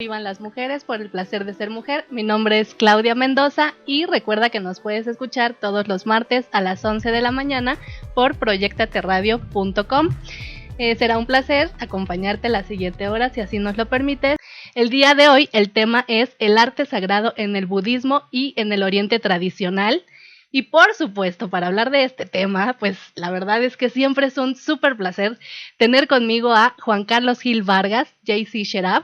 Vivan las mujeres por el placer de ser mujer. Mi nombre es Claudia Mendoza y recuerda que nos puedes escuchar todos los martes a las 11 de la mañana por proyectateradio.com. Será un placer acompañarte la siguiente hora si así nos lo permites. El día de hoy el tema es el arte sagrado en el budismo y en el oriente tradicional. Y por supuesto, para hablar de este tema, pues la verdad es que siempre es un súper placer tener conmigo a Juan Carlos Gil Vargas, J.C. Sherab.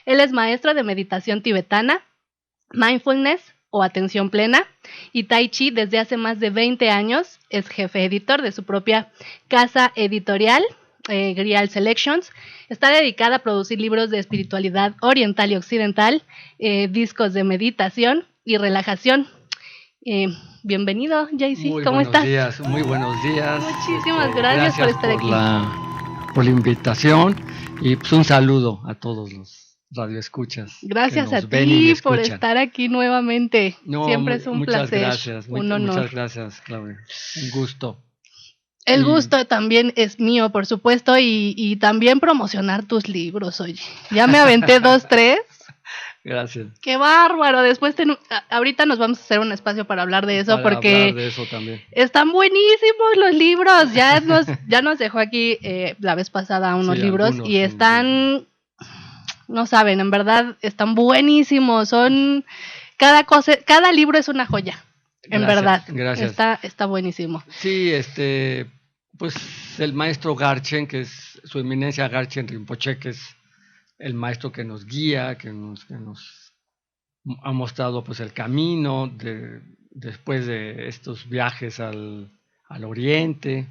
Él es maestro de meditación tibetana, mindfulness o atención plena y tai chi desde hace más de 20 años. Es jefe editor de su propia casa editorial, Grial Selections. Está dedicada a producir libros de espiritualidad oriental y occidental, discos de meditación y relajación. Bienvenido, JC, ¿cómo estás? Muy buenos días. Muchísimas gracias por estar aquí. Por la invitación y pues un saludo a todos los radioescuchas. Gracias a ti por estar aquí nuevamente. Siempre es un placer. Un honor. Muchas gracias, Claudia. Un gusto. El gusto también es mío, por supuesto, y también promocionar tus libros, oye. Ya me aventé 2, 3. Gracias. ¡Qué bárbaro! Después, ahorita nos vamos a hacer un espacio para hablar de eso, porque hablar de eso también. Están buenísimos los libros. Ya nos dejó aquí la vez pasada unos libros y están, no saben, en verdad están buenísimos. Son cada libro es una joya. En verdad. Gracias. Está buenísimo. Sí, pues el maestro Garchen, que es su eminencia Garchen Rinpoche, que es el maestro que nos guía, que nos ha mostrado pues el camino después de estos viajes al oriente.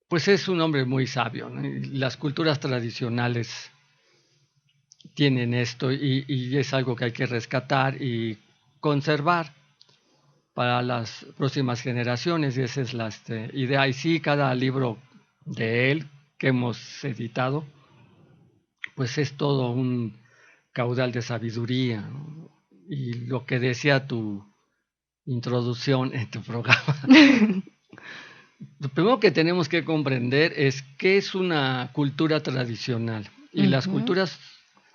Pues es un hombre muy sabio, ¿no? Y las culturas tradicionales tienen esto y es algo que hay que rescatar y conservar para las próximas generaciones, y esa es la idea. Y sí, cada libro de él que hemos editado pues es todo un caudal de sabiduría, ¿no? Y lo que decía tu introducción en tu programa, lo primero que tenemos que comprender es qué es una cultura tradicional. Y las culturas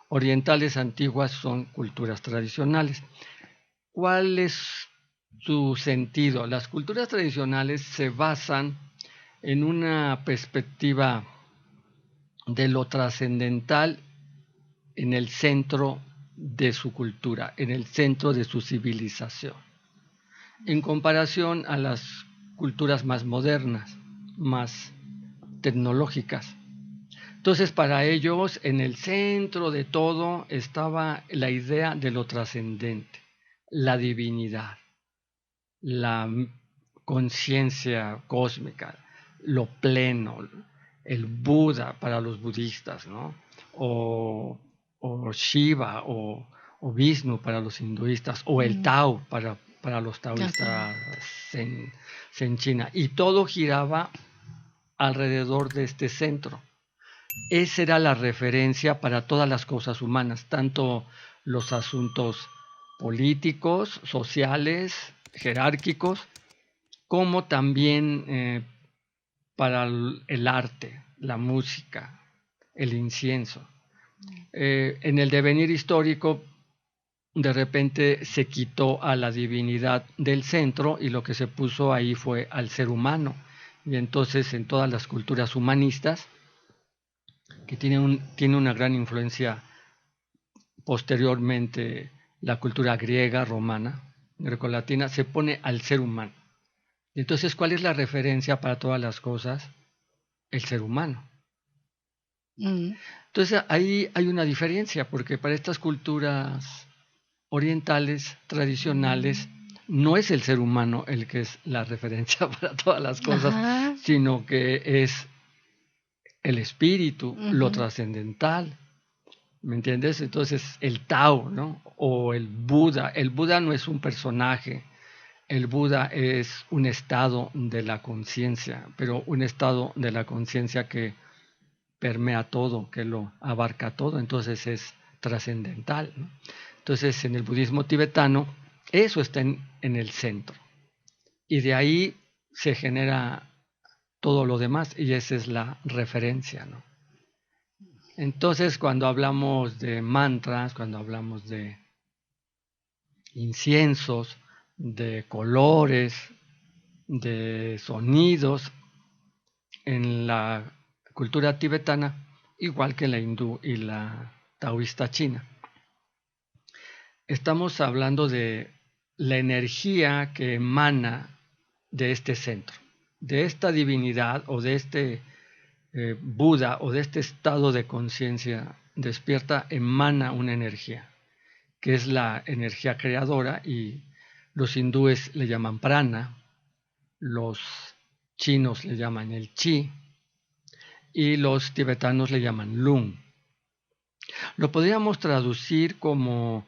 orientales antiguas son culturas tradicionales. ¿Cuál es su sentido? Las culturas tradicionales se basan en una perspectiva de lo trascendental en el centro de su cultura, en el centro de su civilización, en comparación a las culturas más modernas, más tecnológicas. Entonces, para ellos, en el centro de todo estaba la idea de lo trascendente, la divinidad, la conciencia cósmica, lo pleno, el Buda para los budistas, ¿no? O Shiva o Vishnu para los hinduistas, o el Tao para los taoístas en China. Y todo giraba alrededor de este centro. Esa era la referencia para todas las cosas humanas, tanto los asuntos políticos, sociales, jerárquicos, como también para el arte, la música, el incienso. En el devenir histórico, de repente se quitó a la divinidad del centro y lo que se puso ahí fue al ser humano. Y entonces en todas las culturas humanistas, que tiene una gran influencia posteriormente la cultura griega, romana, grecolatina, se pone al ser humano. Entonces, ¿cuál es la referencia para todas las cosas? El ser humano. Entonces, ahí hay una diferencia, porque para estas culturas orientales, tradicionales, no es el ser humano el que es la referencia para todas las cosas, sino que es el espíritu, lo trascendental. ¿Me entiendes? Entonces, el Tao, ¿no? O el Buda. El Buda no es un personaje. El Buda es un estado de la conciencia, pero un estado de la conciencia que permea todo, que lo abarca todo, entonces es trascendental, ¿no? Entonces, en el budismo tibetano, eso está en el centro. Y de ahí se genera todo lo demás, y esa es la referencia, ¿no? Entonces, cuando hablamos de mantras, cuando hablamos de inciensos, de colores, de sonidos, en la cultura tibetana, igual que la hindú y la taoísta china, estamos hablando de la energía que emana de este centro, de esta divinidad o de este Buda o de este estado de conciencia despierta, emana una energía, que es la energía creadora, y los hindúes le llaman prana, los chinos le llaman el chi y los tibetanos le llaman lung. Lo podríamos traducir como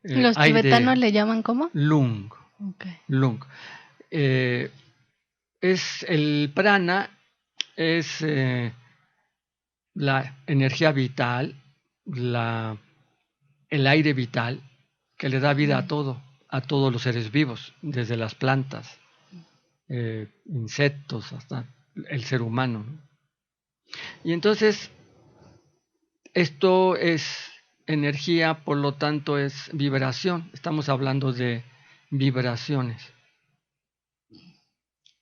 ¿Los tibetanos le llaman cómo? Lung. Okay. Lung. Es el prana, es la energía vital, el aire vital que le da vida a todos los seres vivos, desde las plantas, insectos, hasta el ser humano. Y entonces, esto es energía, por lo tanto es vibración. Estamos hablando de vibraciones.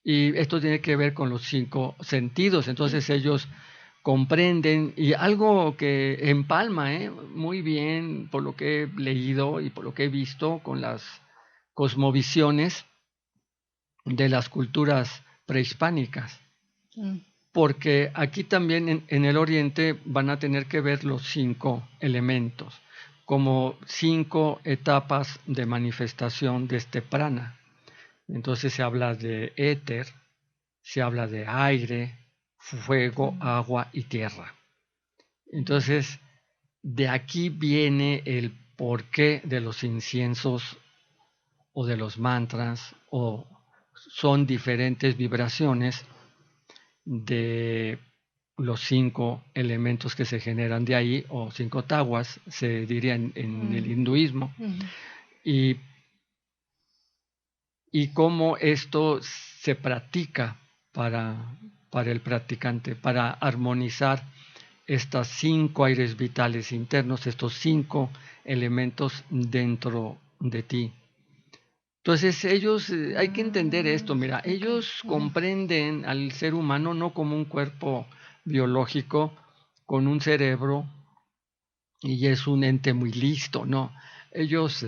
Y esto tiene que ver con los 5 sentidos. Entonces ellos comprenden, y algo que empalma muy bien por lo que he leído y por lo que he visto con las cosmovisiones de las culturas prehispánicas. Porque aquí también en el Oriente van a tener que ver los 5 elementos como 5 etapas de manifestación de este prana. Entonces se habla de éter, se habla de aire, fuego, agua y tierra. Entonces, de aquí viene el porqué de los inciensos o de los mantras, o son diferentes vibraciones de los 5 elementos que se generan de ahí, o 5 tawas, se diría en el hinduismo. Y cómo esto se practica para el practicante, para armonizar estas 5 aires vitales internos, estos 5 elementos dentro de ti. Entonces ellos, hay que entender esto, mira, ellos comprenden al ser humano no como un cuerpo biológico con un cerebro y es un ente muy listo, no. Ellos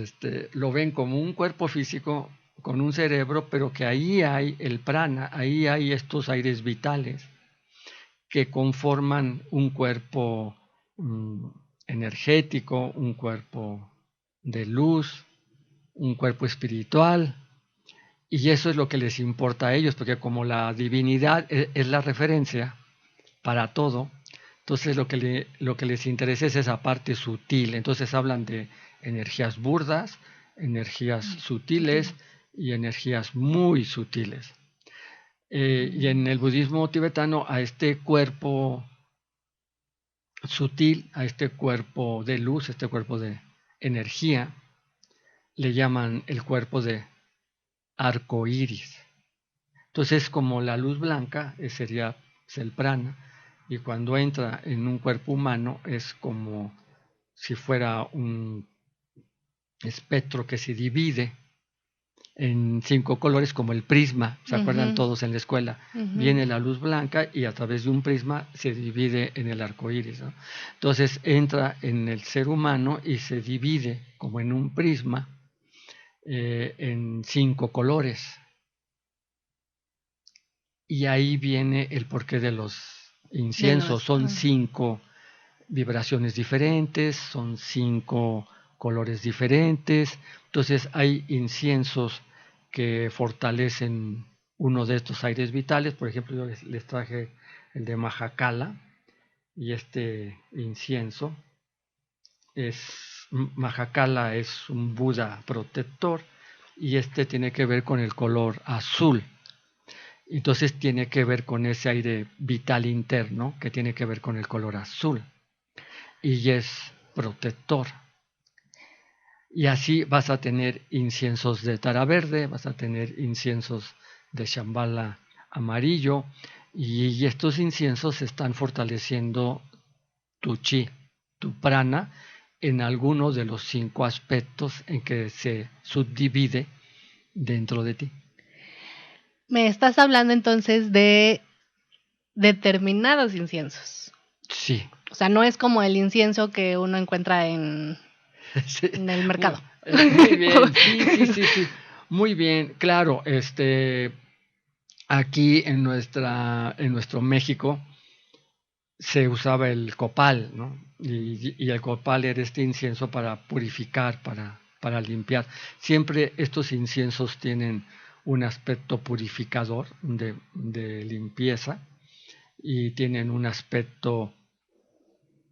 lo ven como un cuerpo físico con un cerebro, pero que ahí hay el prana, ahí hay estos aires vitales que conforman un cuerpo energético, un cuerpo de luz, un cuerpo espiritual, y eso es lo que les importa a ellos, porque como la divinidad es la referencia para todo, entonces lo que les interesa es esa parte sutil. Entonces hablan de energías burdas, energías sutiles y energías muy sutiles. Y en el budismo tibetano a este cuerpo sutil, a este cuerpo de luz, este cuerpo de energía, le llaman el cuerpo de arco iris. Entonces, como la luz blanca sería el prana, y cuando entra en un cuerpo humano es como si fuera un espectro que se divide en 5 colores, como el prisma, ¿se acuerdan todos en la escuela? Viene la luz blanca y a través de un prisma se divide en el arco iris, ¿no? Entonces entra en el ser humano y se divide como en un prisma en 5 colores. Y ahí viene el porqué de los inciensos. Son 5 vibraciones diferentes, son 5 colores diferentes. Entonces hay inciensos que fortalecen uno de estos aires vitales. Por ejemplo, yo les traje el de Mahakala, y este incienso Mahakala es un Buda protector, y tiene que ver con el color azul. Entonces tiene que ver con ese aire vital interno que tiene que ver con el color azul, y es protector. Y así vas a tener inciensos de tara verde, vas a tener inciensos de shambhala amarillo, y estos inciensos están fortaleciendo tu chi, tu prana, en alguno de los 5 aspectos en que se subdivide dentro de ti. Me estás hablando entonces de determinados inciensos. Sí. O sea, no es como el incienso que uno encuentra Sí. en el mercado. Muy bien, sí. Muy bien, claro, aquí en nuestro México se usaba el copal, ¿no? Y el copal era este incienso para purificar, para limpiar. Siempre estos inciensos tienen un aspecto purificador de limpieza y tienen un aspecto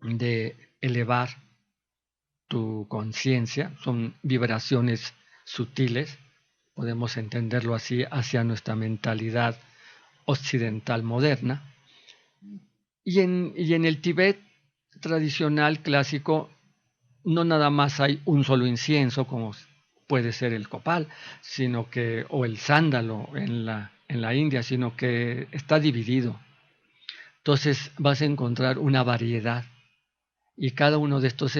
de elevar tu conciencia, son vibraciones sutiles, podemos entenderlo así, hacia nuestra mentalidad occidental moderna. Y en el Tíbet tradicional clásico no nada más hay un solo incienso como puede ser el copal, sino que o el sándalo en la India, sino que está dividido. Entonces vas a encontrar una variedad y cada uno de estos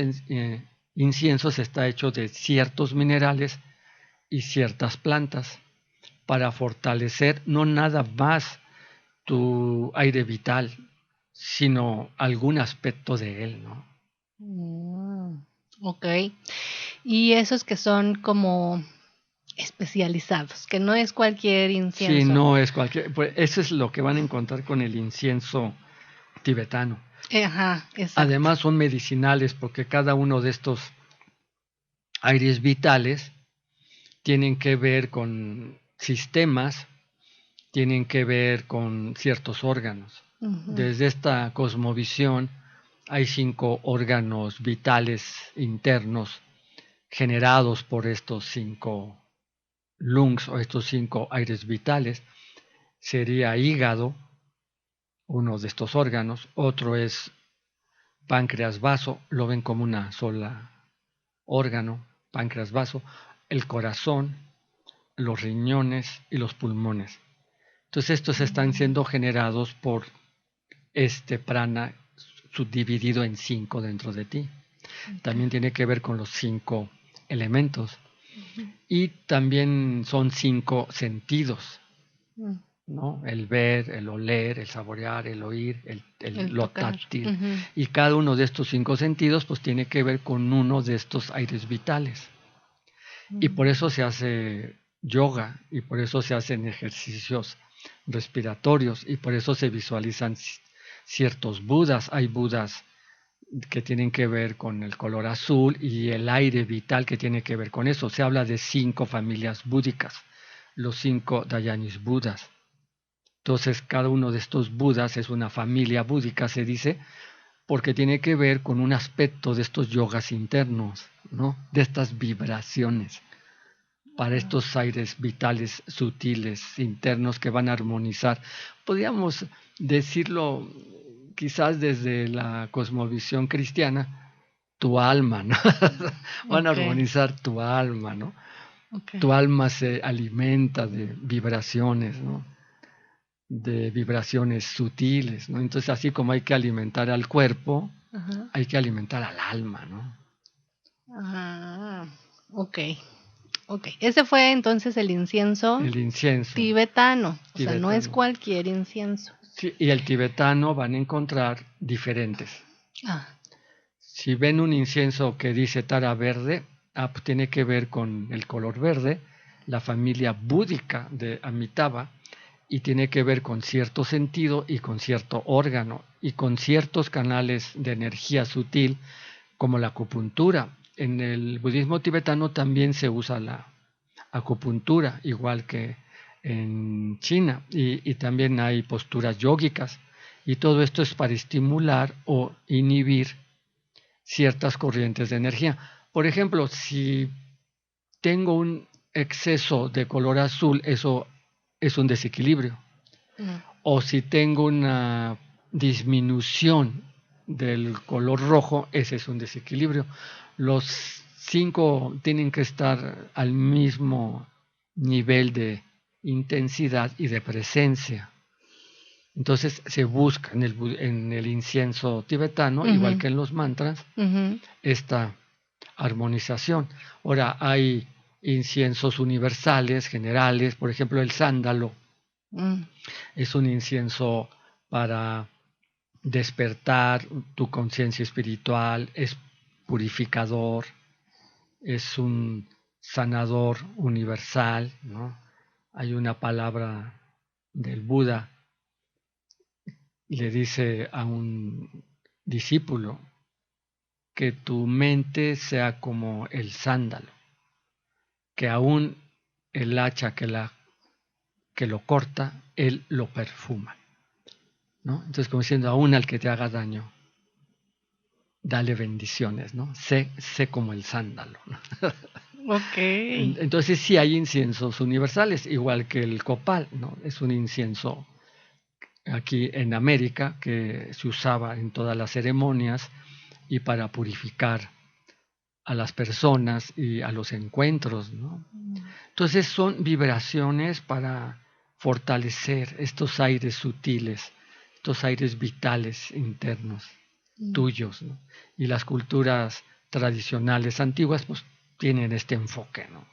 inciensos está hecho de ciertos minerales y ciertas plantas para fortalecer no nada más tu aire vital, sino algún aspecto de él, ¿no? Ok. Y esos que son como especializados, que no es cualquier incienso. Sí, no es cualquier, pues eso es lo que van a encontrar con el incienso tibetano. Ajá, exacto. Además son medicinales porque cada uno de estos aires vitales tienen que ver con sistemas, tienen que ver con ciertos órganos. Desde esta cosmovisión hay 5 órganos vitales internos generados por estos 5 lungs o estos 5 aires vitales. Sería hígado, uno de estos órganos, otro es páncreas vaso, lo ven como una sola órgano, páncreas vaso, el corazón, los riñones y los pulmones. Entonces estos están siendo generados por este prana subdividido en 5 dentro de ti. También tiene que ver con los 5 elementos. Y también son 5 sentidos, ¿no? El ver, el oler, el saborear, el oír, lo tocar. táctil. Y cada uno de estos 5 sentidos pues tiene que ver con uno de estos aires vitales. Y por eso se hace yoga y por eso se hacen ejercicios respiratorios y por eso se visualizan ciertos budas. Hay budas que tienen que ver con el color azul y el aire vital que tiene que ver con eso. Se habla de 5 familias búdicas, los 5 Dayanis Budas. Entonces cada uno de estos budas es una familia búdica, se dice, porque tiene que ver con un aspecto de estos yogas internos, ¿no? De estas vibraciones, para estos aires vitales sutiles, internos que van a armonizar. Podríamos decirlo quizás desde la cosmovisión cristiana, tu alma, ¿no? Van a armonizar tu alma, ¿no? Tu alma se alimenta de vibraciones, ¿no? De vibraciones sutiles, ¿no? Entonces, así como hay que alimentar al cuerpo, hay que alimentar al alma, ¿no? Ah, ok. Ese fue entonces el incienso tibetano. O sea, no es cualquier incienso. Sí, y el tibetano van a encontrar diferentes. Si ven un incienso que dice Tara verde, pues tiene que ver con el color verde, la familia búdica de Amitabha, y tiene que ver con cierto sentido y con cierto órgano y con ciertos canales de energía sutil como la acupuntura. En el budismo tibetano también se usa la acupuntura, igual que en China, y también hay posturas yógicas, y todo esto es para estimular o inhibir ciertas corrientes de energía. Por ejemplo, si tengo un exceso de color azul, eso es un desequilibrio. O si tengo una disminución del color rojo, ese es un desequilibrio. Los 5 tienen que estar al mismo nivel de intensidad y de presencia. Entonces se busca en el incienso tibetano, igual que en los mantras, esta armonización. Ahora hay inciensos universales, generales, por ejemplo el sándalo es un incienso para despertar tu conciencia espiritual, es purificador, es un sanador universal, ¿no? Hay una palabra del Buda, le dice a un discípulo que tu mente sea como el sándalo, que aún el hacha que lo corta, él lo perfuma, ¿no? Entonces, como diciendo, aún al que te haga daño, dale bendiciones, ¿no? Sé como el sándalo, ¿no? Okay. Entonces sí hay inciensos universales, igual que el copal, ¿no? Es un incienso aquí en América que se usaba en todas las ceremonias y para purificar a las personas y a los encuentros, ¿no? Entonces son vibraciones para fortalecer estos aires sutiles, estos aires vitales internos tuyos, ¿no? Y las culturas tradicionales antiguas pues tienen este enfoque, ¿no?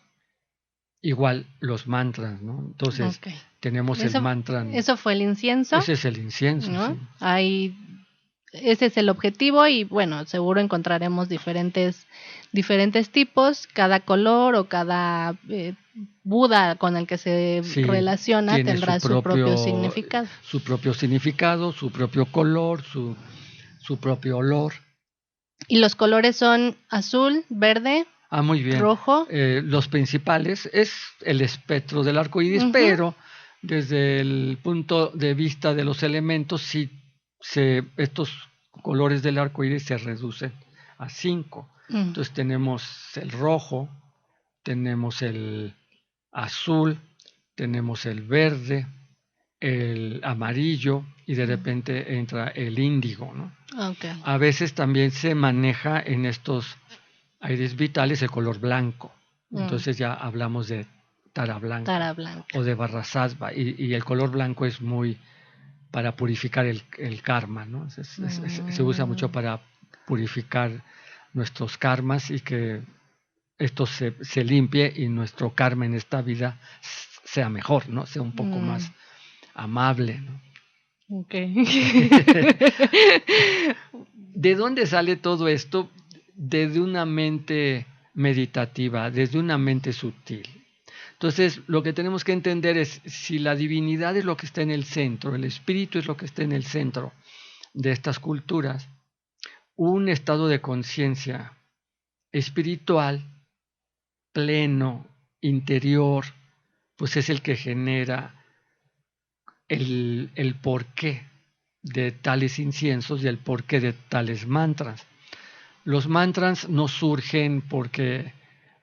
Igual los mantras, ¿no? Entonces tenemos el mantra. Eso fue el incienso. Ese es el incienso, ¿no? sí. Ahí, ese es el objetivo y bueno, seguro encontraremos diferentes tipos, cada color o cada Buda con el que se relaciona tendrá su propio significado. Su propio significado, su propio color, su propio olor. Y los colores son azul, verde, muy bien. rojo. Los principales es el espectro del arco iris, pero desde el punto de vista de los elementos, sí estos colores del arco iris se reducen a 5. Entonces tenemos el rojo, tenemos el azul, tenemos el verde, el amarillo y de repente entra el índigo, ¿no? A veces también se maneja en estos aires vitales el color blanco. Entonces ya hablamos de Tara blanca. O de Varrasattva. Y el color blanco es muy para purificar el karma, ¿no? Se usa mucho para purificar nuestros karmas y que esto se limpie y nuestro karma en esta vida sea mejor, ¿no? Sea un poco más amable, ¿no? ¿De dónde sale todo esto? Desde una mente meditativa, desde una mente sutil. Entonces, lo que tenemos que entender es si la divinidad es lo que está en el centro, el espíritu es lo que está en el centro de estas culturas, un estado de conciencia espiritual pleno, interior, pues es el que genera el porqué de tales inciensos y el porqué de tales mantras. Los mantras no surgen porque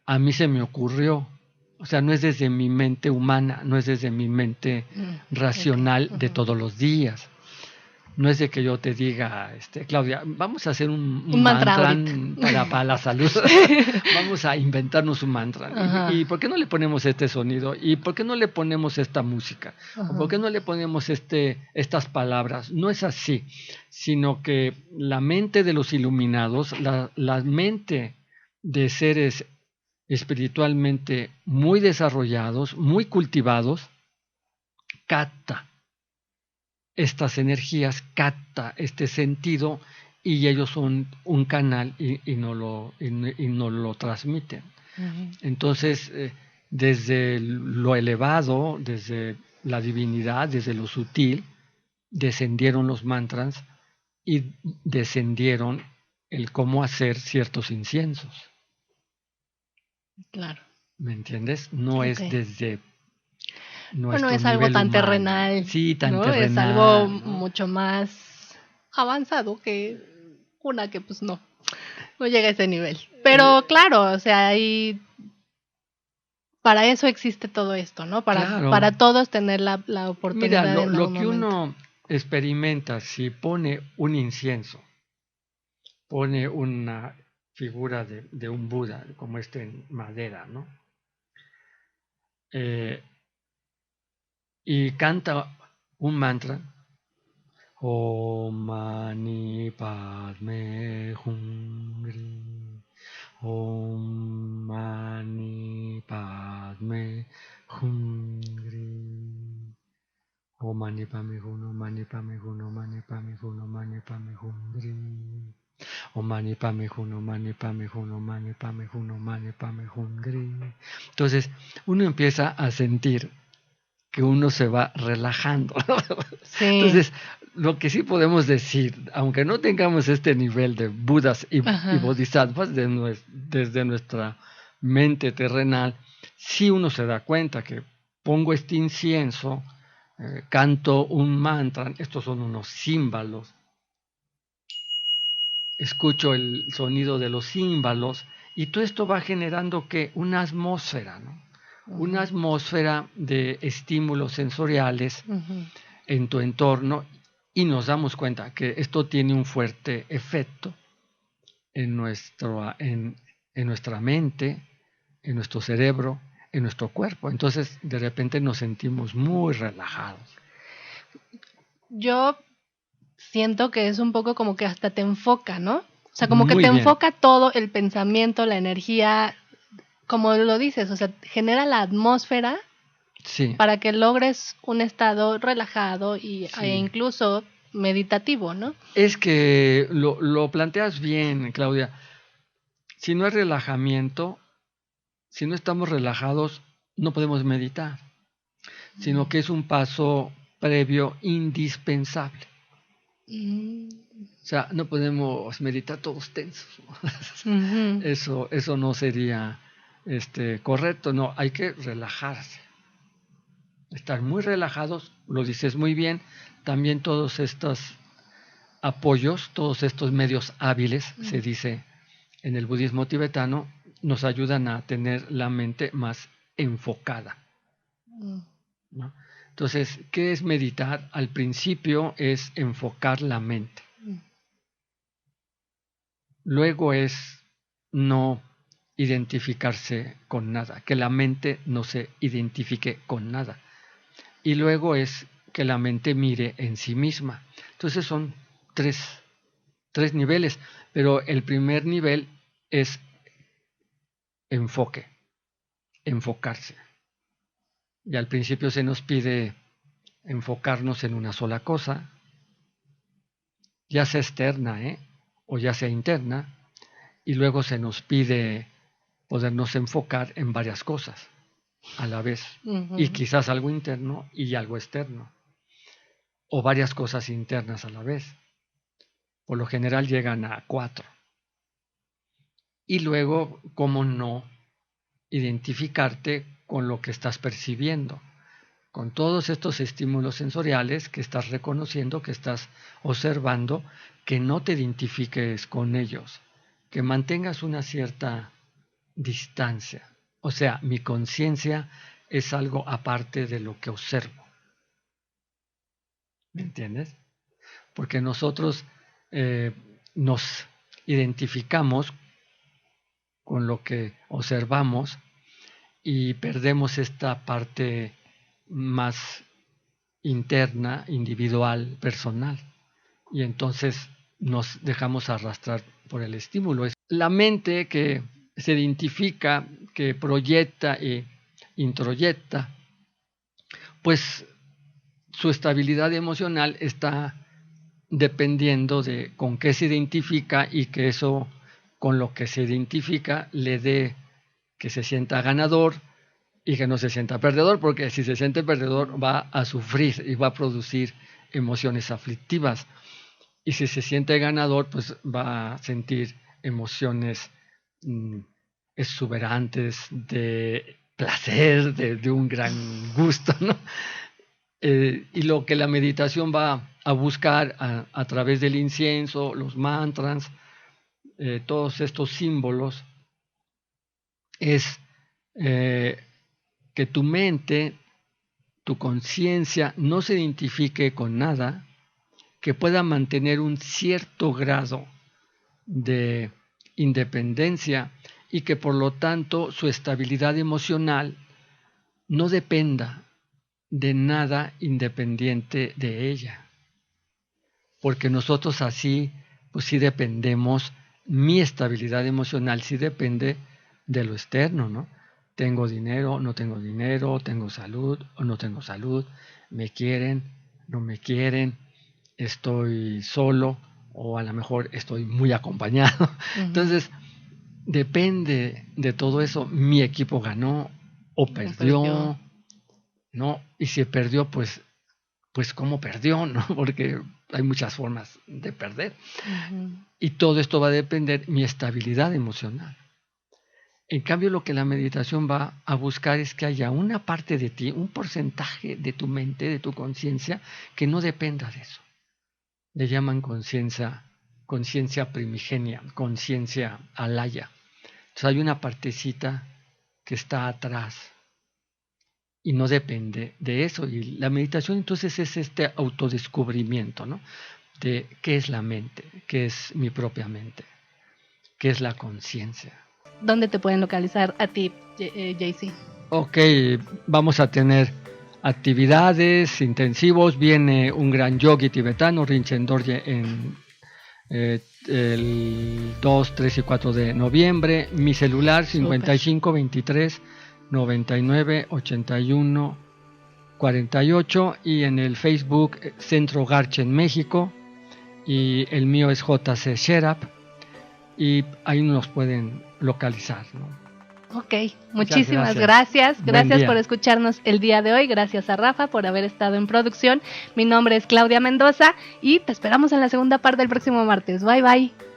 a mí se me ocurrió, o sea, no es desde mi mente humana, no es desde mi mente racional de todos los días. No es de que yo te diga, Claudia, vamos a hacer un mantra para la salud. Vamos a inventarnos un mantra. ¿Y por qué no le ponemos este sonido? ¿Y por qué no le ponemos esta música? ¿O por qué no le ponemos estas palabras? No es así, sino que la mente de los iluminados, la mente de seres espiritualmente muy desarrollados, muy cultivados, capta estas energías, capta este sentido y ellos son un canal y no lo transmiten. Entonces, desde lo elevado, desde la divinidad, desde lo sutil, descendieron los mantras y descendieron el cómo hacer ciertos inciensos. Claro. ¿Me entiendes? No es desde no es algo tan terrenal. Sí, tan ¿no? terrenal. Es algo mucho más avanzado que una que pues no llega a ese nivel. Pero claro, o sea, para eso existe todo esto, ¿no? Para todos tener la oportunidad. Mira, lo que uno experimenta si pone un incienso, pone una figura de un Buda, como en madera, ¿no? Y canta un mantra, Om Mani Padme Hum Ri. Om Mani Padme Hum Ri. Om Mani Padme Hum, Om Mani Padme Hum, Om Mani Padme Hum, Om Mani Padme Hum Ri. Om Mani Padme Hum, Om Mani Padme Hum, Om Mani Padme Hum, Om Mani Padme Hum Ri. Entonces, uno empieza a sentir que uno se va relajando. Sí. Entonces, lo que sí podemos decir, aunque no tengamos este nivel de Budas y Bodhisattvas desde nuestra mente terrenal, sí uno se da cuenta que pongo este incienso, canto un mantra, estos son unos címbalos, escucho el sonido de los címbalos y todo esto va generando que una atmósfera, ¿no? Una atmósfera de estímulos sensoriales en tu entorno y nos damos cuenta que esto tiene un fuerte efecto en nuestra mente, en nuestro cerebro, en nuestro cuerpo. Entonces, de repente nos sentimos muy relajados. Yo siento que es un poco como que hasta te enfoca, ¿no? O sea, como que Muy te bien. enfoca todo el pensamiento, la energía, como lo dices, o sea, genera la atmósfera Sí. para que logres un estado relajado Sí. e incluso meditativo, ¿no? Es que lo planteas bien, Claudia. Si no hay relajamiento, si no estamos relajados, no podemos meditar, sino que es un paso previo indispensable. O sea, no podemos meditar todos tensos. Eso no sería correcto. No, hay que relajarse. Estar muy relajados, lo dices muy bien. También todos estos apoyos, todos estos medios hábiles, se dice en el budismo tibetano, nos ayudan a tener la mente más enfocada, ¿no? Entonces, ¿qué es meditar? Al principio es enfocar la mente. Luego es no identificarse con nada, que la mente no se identifique con nada. Y luego es que la mente mire en sí misma. Entonces son tres niveles, pero el primer nivel es enfocarse. Y al principio se nos pide enfocarnos en una sola cosa, ya sea externa, o ya sea interna, y luego se nos pide podernos enfocar en varias cosas a la vez, y quizás algo interno y algo externo, o varias cosas internas a la vez. Por lo general llegan a 4. Y luego, ¿cómo no identificarte con lo que estás percibiendo? Con todos estos estímulos sensoriales que estás reconociendo, que estás observando, que no te identifiques con ellos, que mantengas una cierta distancia. O sea, mi conciencia es algo aparte de lo que observo. ¿Me entiendes? Porque nosotros nos identificamos con lo que observamos y perdemos esta parte más interna, individual, personal. Y entonces nos dejamos arrastrar por el estímulo. Es la mente que se identifica, que proyecta e introyecta, pues su estabilidad emocional está dependiendo de con qué se identifica y que eso con lo que se identifica le dé que se sienta ganador y que no se sienta perdedor, porque si se siente perdedor va a sufrir y va a producir emociones aflictivas. Y si se siente ganador, pues va a sentir emociones exuberantes de placer, de un gran gusto, ¿no? Y lo que la meditación va a buscar a través del incienso, los mantras, todos estos símbolos, es que tu mente, tu conciencia no se identifique con nada, que pueda mantener un cierto grado de independencia y que por lo tanto su estabilidad emocional no dependa de nada independiente de ella. porque nosotros así, pues sí dependemos, mi estabilidad emocional sí depende de lo externo, ¿no? Tengo dinero, no tengo dinero, tengo salud o no tengo salud, me quieren, no me quieren, estoy solo o a lo mejor estoy muy acompañado. Entonces, depende de todo eso. Mi equipo ganó o perdió, ¿no? Y si perdió, pues cómo perdió, ¿no? Porque hay muchas formas de perder. Y todo esto va a depender de mi estabilidad emocional. En cambio, lo que la meditación va a buscar es que haya una parte de ti, un porcentaje de tu mente, de tu conciencia, que no dependa de eso. Le llaman conciencia primigenia, conciencia alaya. Entonces hay una partecita que está atrás y no depende de eso. Y la meditación entonces es este autodescubrimiento, ¿no? De qué es la mente, qué es mi propia mente, qué es la conciencia. ¿Dónde te pueden localizar a ti, JC? Ok, vamos a tener actividades intensivos. Viene un gran yogi tibetano, Rinchen Dorje, en el 2, 3 y 4 de noviembre. Mi celular 55 23 99 81 48 y en el Facebook Centro Garchen México, y el mío es JC Sherap, y ahí nos pueden localizar, ¿no? Ok, muchísimas gracias por escucharnos el día de hoy. Gracias a Rafa por haber estado en producción. Mi nombre es Claudia Mendoza y te esperamos en la segunda parte del próximo martes. Bye bye.